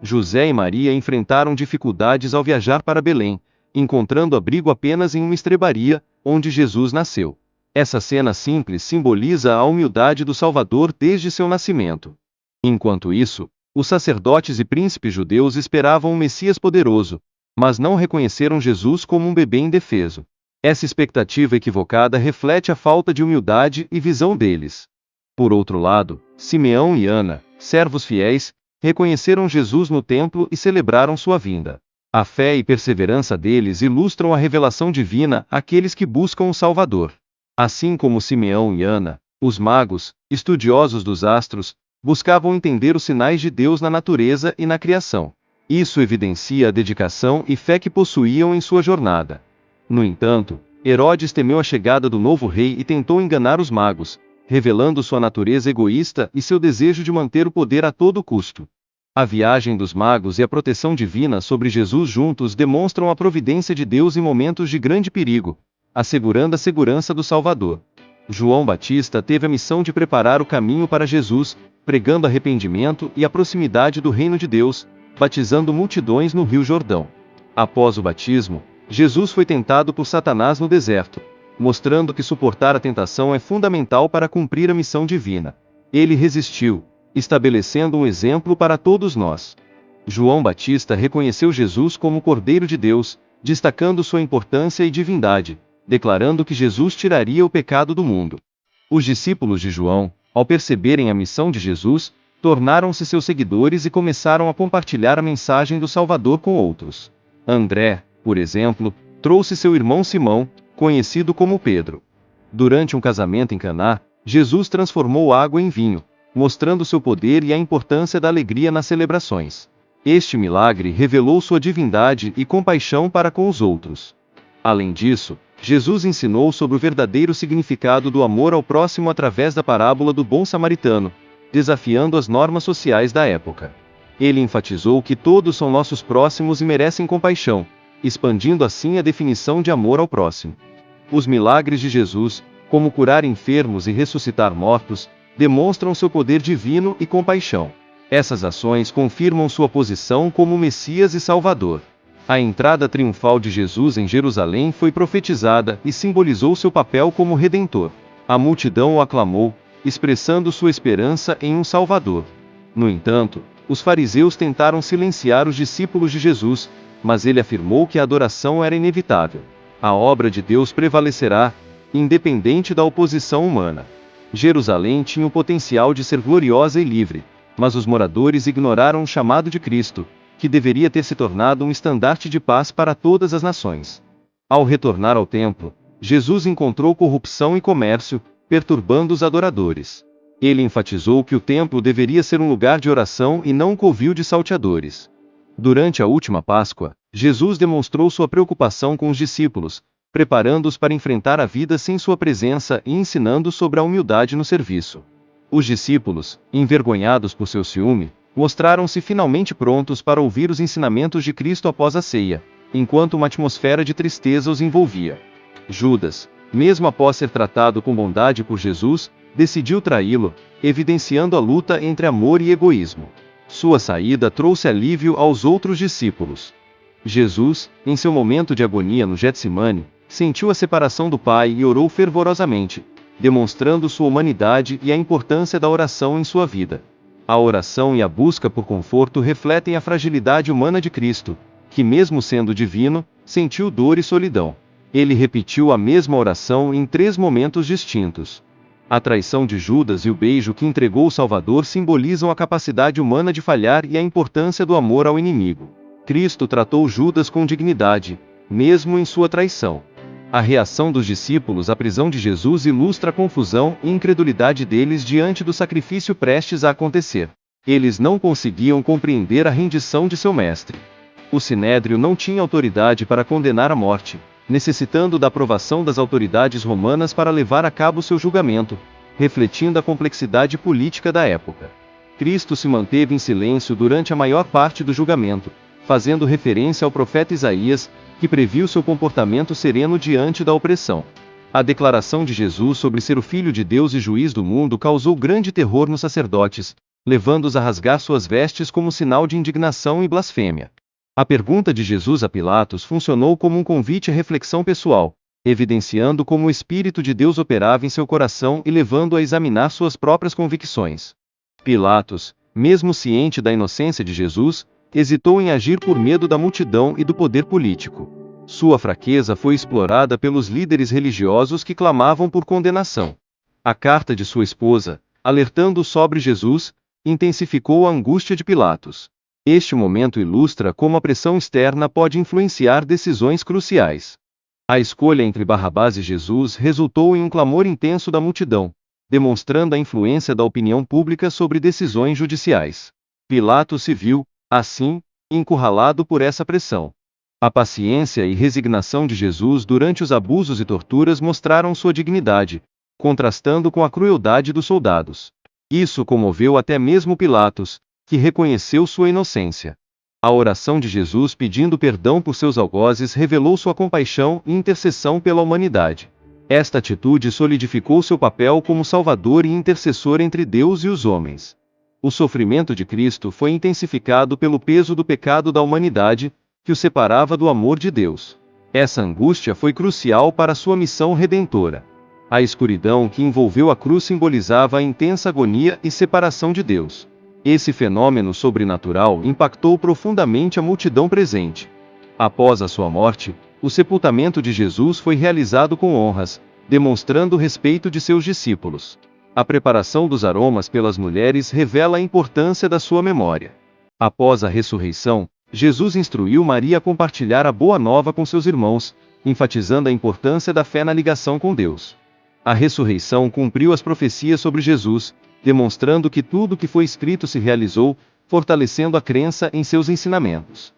José e Maria enfrentaram dificuldades ao viajar para Belém, encontrando abrigo apenas em uma estrebaria, onde Jesus nasceu. Essa cena simples simboliza a humildade do Salvador desde seu nascimento. Enquanto isso, os sacerdotes e príncipes judeus esperavam um Messias poderoso, mas não reconheceram Jesus como um bebê indefeso. Essa expectativa equivocada reflete a falta de humildade e visão deles. Por outro lado, Simeão e Ana, servos fiéis, reconheceram Jesus no templo e celebraram sua vinda. A fé e perseverança deles ilustram a revelação divina àqueles que buscam o Salvador. Assim como Simeão e Ana, os magos, estudiosos dos astros, buscavam entender os sinais de Deus na natureza e na criação. Isso evidencia a dedicação e fé que possuíam em sua jornada. No entanto, Herodes temeu a chegada do novo rei e tentou enganar os magos, revelando sua natureza egoísta e seu desejo de manter o poder a todo custo. A viagem dos magos e a proteção divina sobre Jesus juntos demonstram a providência de Deus em momentos de grande perigo, assegurando a segurança do Salvador. João Batista teve a missão de preparar o caminho para Jesus, pregando arrependimento e a proximidade do reino de Deus, batizando multidões no Rio Jordão. Após o batismo, Jesus foi tentado por Satanás no deserto, mostrando que suportar a tentação é fundamental para cumprir a missão divina. Ele resistiu, estabelecendo um exemplo para todos nós. João Batista reconheceu Jesus como o Cordeiro de Deus, destacando sua importância e divindade, declarando que Jesus tiraria o pecado do mundo. Os discípulos de João, ao perceberem a missão de Jesus, tornaram-se seus seguidores e começaram a compartilhar a mensagem do Salvador com outros. André, por exemplo, trouxe seu irmão Simão, conhecido como Pedro. Durante um casamento em Caná, Jesus transformou água em vinho, mostrando seu poder e a importância da alegria nas celebrações. Este milagre revelou sua divindade e compaixão para com os outros. Além disso, Jesus ensinou sobre o verdadeiro significado do amor ao próximo através da parábola do bom samaritano, desafiando as normas sociais da época. Ele enfatizou que todos são nossos próximos e merecem compaixão, expandindo assim a definição de amor ao próximo. Os milagres de Jesus, como curar enfermos e ressuscitar mortos, demonstram seu poder divino e compaixão. Essas ações confirmam sua posição como Messias e Salvador. A entrada triunfal de Jesus em Jerusalém foi profetizada e simbolizou seu papel como Redentor. A multidão o aclamou, expressando sua esperança em um Salvador. No entanto, os fariseus tentaram silenciar os discípulos de Jesus, mas ele afirmou que a adoração era inevitável. A obra de Deus prevalecerá, independente da oposição humana. Jerusalém tinha o potencial de ser gloriosa e livre, mas os moradores ignoraram o chamado de Cristo, que deveria ter se tornado um estandarte de paz para todas as nações. Ao retornar ao templo, Jesus encontrou corrupção e comércio, perturbando os adoradores. Ele enfatizou que o templo deveria ser um lugar de oração e não um covil de salteadores. Durante a última Páscoa, Jesus demonstrou sua preocupação com os discípulos, preparando-os para enfrentar a vida sem sua presença e ensinando sobre a humildade no serviço. Os discípulos, envergonhados por seu ciúme, mostraram-se finalmente prontos para ouvir os ensinamentos de Cristo após a ceia, enquanto uma atmosfera de tristeza os envolvia. Judas, mesmo após ser tratado com bondade por Jesus, decidiu traí-lo, evidenciando a luta entre amor e egoísmo. Sua saída trouxe alívio aos outros discípulos. Jesus, em seu momento de agonia no Getsemane, sentiu a separação do Pai e orou fervorosamente, demonstrando sua humanidade e a importância da oração em sua vida. A oração e a busca por conforto refletem a fragilidade humana de Cristo, que mesmo sendo divino, sentiu dor e solidão. Ele repetiu a mesma oração em 3 momentos distintos. A traição de Judas e o beijo que entregou o Salvador simbolizam a capacidade humana de falhar e a importância do amor ao inimigo. Cristo tratou Judas com dignidade, mesmo em sua traição. A reação dos discípulos à prisão de Jesus ilustra a confusão e incredulidade deles diante do sacrifício prestes a acontecer. Eles não conseguiam compreender a rendição de seu mestre. O Sinédrio não tinha autoridade para condenar à morte, necessitando da aprovação das autoridades romanas para levar a cabo seu julgamento, refletindo a complexidade política da época. Cristo se manteve em silêncio durante a maior parte do julgamento, fazendo referência ao profeta Isaías, que previu seu comportamento sereno diante da opressão. A declaração de Jesus sobre ser o Filho de Deus e juiz do mundo causou grande terror nos sacerdotes, levando-os a rasgar suas vestes como sinal de indignação e blasfêmia. A pergunta de Jesus a Pilatos funcionou como um convite à reflexão pessoal, evidenciando como o Espírito de Deus operava em seu coração e levando-o a examinar suas próprias convicções. Pilatos, mesmo ciente da inocência de Jesus, hesitou em agir por medo da multidão e do poder político. Sua fraqueza foi explorada pelos líderes religiosos que clamavam por condenação. A carta de sua esposa, alertando sobre Jesus, intensificou a angústia de Pilatos. Este momento ilustra como a pressão externa pode influenciar decisões cruciais. A escolha entre Barrabás e Jesus resultou em um clamor intenso da multidão, demonstrando a influência da opinião pública sobre decisões judiciais. Pilatos se viu, assim, encurralado por essa pressão. A paciência e resignação de Jesus durante os abusos e torturas mostraram sua dignidade, contrastando com a crueldade dos soldados. Isso comoveu até mesmo Pilatos, que reconheceu sua inocência. A oração de Jesus pedindo perdão por seus algozes revelou sua compaixão e intercessão pela humanidade. Esta atitude solidificou seu papel como salvador e intercessor entre Deus e os homens. O sofrimento de Cristo foi intensificado pelo peso do pecado da humanidade, que o separava do amor de Deus. Essa angústia foi crucial para sua missão redentora. A escuridão que envolveu a cruz simbolizava a intensa agonia e separação de Deus. Esse fenômeno sobrenatural impactou profundamente a multidão presente. Após a sua morte, o sepultamento de Jesus foi realizado com honras, demonstrando o respeito de seus discípulos. A preparação dos aromas pelas mulheres revela a importância da sua memória. Após a ressurreição, Jesus instruiu Maria a compartilhar a boa nova com seus irmãos, enfatizando a importância da fé na ligação com Deus. A ressurreição cumpriu as profecias sobre Jesus, demonstrando que tudo o que foi escrito se realizou, fortalecendo a crença em seus ensinamentos.